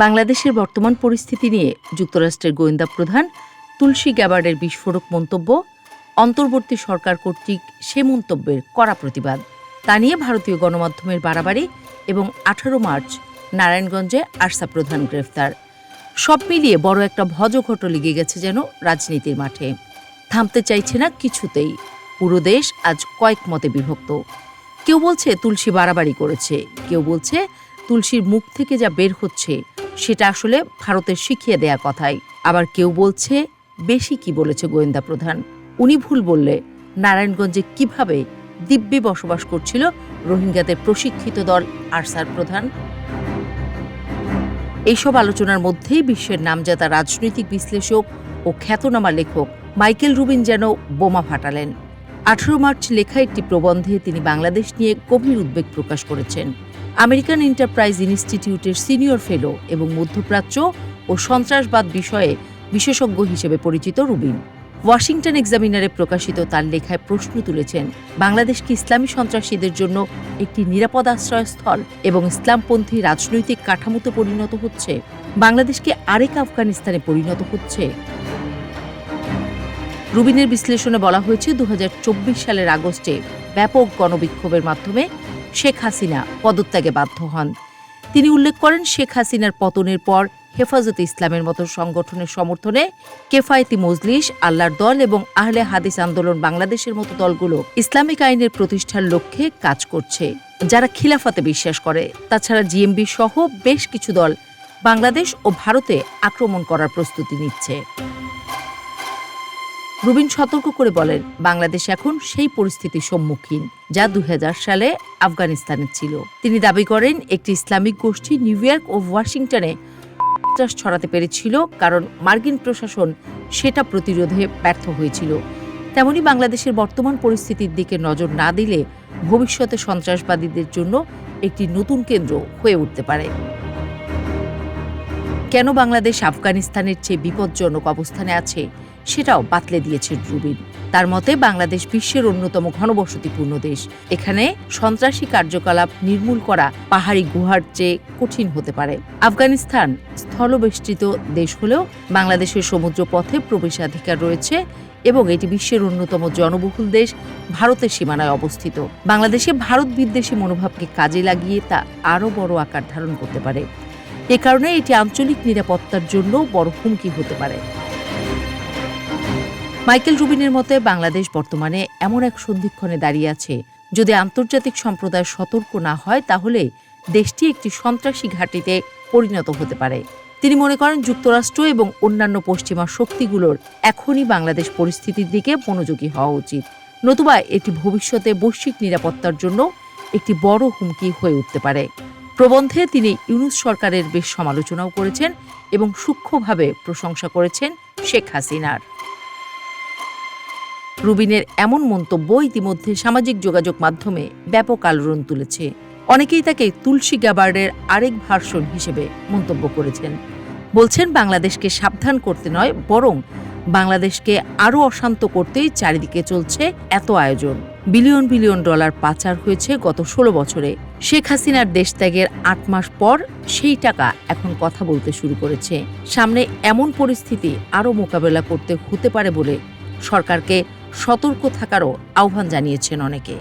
বাংলাদেশের বর্তমান পরিস্থিতি নিয়ে যুক্তরাষ্ট্রের গোয়েন্দা প্রধান তুলসী গ্যাবার্ডের বিস্ফোরক মন্তব্য, অন্তর্বর্তী সরকার কর্তৃক সে মন্তব্যের কড়া প্রতিবাদ। তা নিয়ে ভারতীয় গণমাধ্যমের বাড়াবাড়ি এবং 18 মার্চ নারায়ণগঞ্জে আরসা প্রধান গ্রেফতার। সব মিলিয়ে বড় একটা ভজঘট লেগে গেছে যেন রাজনীতির মাঠে। থামতে চাইছে না কিছুতেই। পুরো দেশ আজ কয়েক মতে বিভক্ত। কেউ বলছে তুলসী বাড়াবাড়ি করেছে, কেউ বলছে তুলসীর মুখ থেকে যা বের হচ্ছে সেটা আসলে ভারতের শিখিয়ে দেয়া কথাই। আবার কেউ বলছে বেশি কি বলেছে গোয়েন্দা প্রধান। উনি ভুল বললে নারায়ণগঞ্জে কিভাবে দিব্যে বসবাস করছিল রোহিঙ্গাদের প্রশিক্ষিত দল আরসার প্রধান। এইসব আলোচনার মধ্যেই বিশ্বের নামজাদা রাজনৈতিক বিশ্লেষক ও খ্যাতনামা লেখক মাইকেল রুবিন যেন বোমা ফাটালেন। 18 মার্চ লেখা একটি প্রবন্ধে তিনি বাংলাদেশ নিয়ে গভীর উদ্বেগ প্রকাশ করেছেন। আমেরিকান এন্টারপ্রাইজ ইনস্টিটিউটের সিনিয়র ফেলো এবং মধ্যপ্রাচ্য ও সন্ত্রাসবাদ বিষয়ে বিশেষজ্ঞ হিসেবে পরিচিত রুবিন ওয়াশিংটন এক্সামিনারে প্রকাশিত তার লেখায় প্রশ্ন তুলেছেন, বাংলাদেশ কি ইসলামী সন্ত্রাসীদের জন্য একটি নিরাপদ আশ্রয়স্থল এবং ইসলামপন্থী রাজনৈতিক কাঠামোতে পরিণত হচ্ছে? বাংলাদেশ কি আরেক আফগানিস্তানে পরিণত হচ্ছে? রুবিনের বিশ্লেষণে বলা হয়েছে, 2024 সালের আগস্টে ব্যাপক গণবিক্ষোভের মাধ্যমে শেখ হাসিনা পদত্যাগে বাধ্য হন। তিনি উল্লেখ করেন, শেখ হাসিনার পতনের পর হেফাজতে ইসলামের মতো সংগঠনের সমর্থনে কেফায়েতি মজলিস, আল্লাহর দল এবং আহলে হাদিস আন্দোলন বাংলাদেশের মতো দলগুলো ইসলামিক আইনের প্রতিষ্ঠার লক্ষ্যে কাজ করছে, যারা খিলাফতে বিশ্বাস করে। তাছাড়া জিএমবি সহ বেশ কিছু দল বাংলাদেশ ও ভারতে আক্রমণ করার প্রস্তুতি নিচ্ছে। রুবিন সতর্ক করে বলেন, বাংলাদেশ এখন সেই পরিস্থিতির সম্মুখীন যা 2000 সালে আফগানিস্তানে ছিল। তিনি দাবি করেন, একটি ইসলামিক গোষ্ঠী নিউ ইয়র্ক ও ওয়াশিংটনে সন্ত্রাস ছড়াতে পেরেছিল কারণ মার্কিন প্রশাসন সেটা প্রতিরোধে ব্যর্থ হয়েছিল। তেমনি বাংলাদেশের বর্তমান পরিস্থিতির দিকে নজর না দিলে ভবিষ্যতে সন্ত্রাসবাদীদের জন্য একটি নতুন কেন্দ্র হয়ে উঠতে পারে। কেন বাংলাদেশ আফগানিস্তানের চেয়ে বিপজ্জনক অবস্থানে আছে সেটাও বাতলে দিয়েছেন রুবিন। তার মতে, বাংলাদেশ বিশ্বের অন্যতম ঘনবসতিপূর্ণ দেশ। এখানে সন্ত্রাসী কার্যকলাপ নির্মূল করা পাহাড়ি গুহার চেয়ে কঠিন হতে পারে। আফগানিস্তান স্থলবেষ্টিত দেশ হলেও বাংলাদেশের সমুদ্র পথে প্রবেশাধিকার রয়েছে এবং এটি বিশ্বের অন্যতম জনবহুল দেশ ভারতের সীমানায় অবস্থিত। বাংলাদেশে ভারত বিদ্বেষী মনোভাবকে কাজে লাগিয়ে তা আরও বড় আকার ধারণ করতে পারে। এ কারণে এটি আঞ্চলিক নিরাপত্তার জন্য বড় হুমকি হতে পারে। মাইকেল রুবিনের মতে, বাংলাদেশ বর্তমানে এমন এক সন্ধিক্ষণে দাঁড়িয়ে আছে, যদি আন্তর্জাতিক সম্প্রদায় সতর্ক না হয় তাহলে দেশটি একটি সন্ত্রাসী ঘাঁটিতে পরিণত হতে পারে। তিনি মনে করেন, যুক্তরাষ্ট্র এবং অন্যান্য পশ্চিমা শক্তিগুলোর এখনই বাংলাদেশ পরিস্থিতির দিকে মনোযোগী হওয়া উচিত, নতুবা এটি ভবিষ্যতে বৈশ্বিক নিরাপত্তার জন্য একটি বড় হুমকি হয়ে উঠতে পারে। প্রবন্ধে তিনি ইউনূস সরকারের বেশ সমালোচনাও করেছেন এবং সূক্ষ্মভাবে প্রশংসা করেছেন শেখ হাসিনার। রুবিনের এমন মন্তব্য ইতিমধ্যে সামাজিক যোগাযোগ মাধ্যমে ব্যাপক আলোড়ন তুলেছে। অনেকেই তাকে তুলসী গ্যাবার্ডের আরেক ভার্সন হিসেবে মন্তব্য করেছেন। বলছেন, বাংলাদেশকে সাবধান করতে নয়, বরং বাংলাদেশকে আরও অশান্ত করতেই চারিদিকে চলছে এত আয়োজন। বিলিয়ন বিলিয়ন ডলার পাচার হয়েছে গত 16 বছরে। শেখ হাসিনার দেশত্যাগের 8 মাস পর সেই টাকা এখন কথা বলতে শুরু করেছে। সামনে এমন পরিস্থিতি আরও মোকাবেলা করতে হতে পারে বলে সরকারকে সতর্ক থাকারও আহ্বান জানিয়েছেন অনেকে।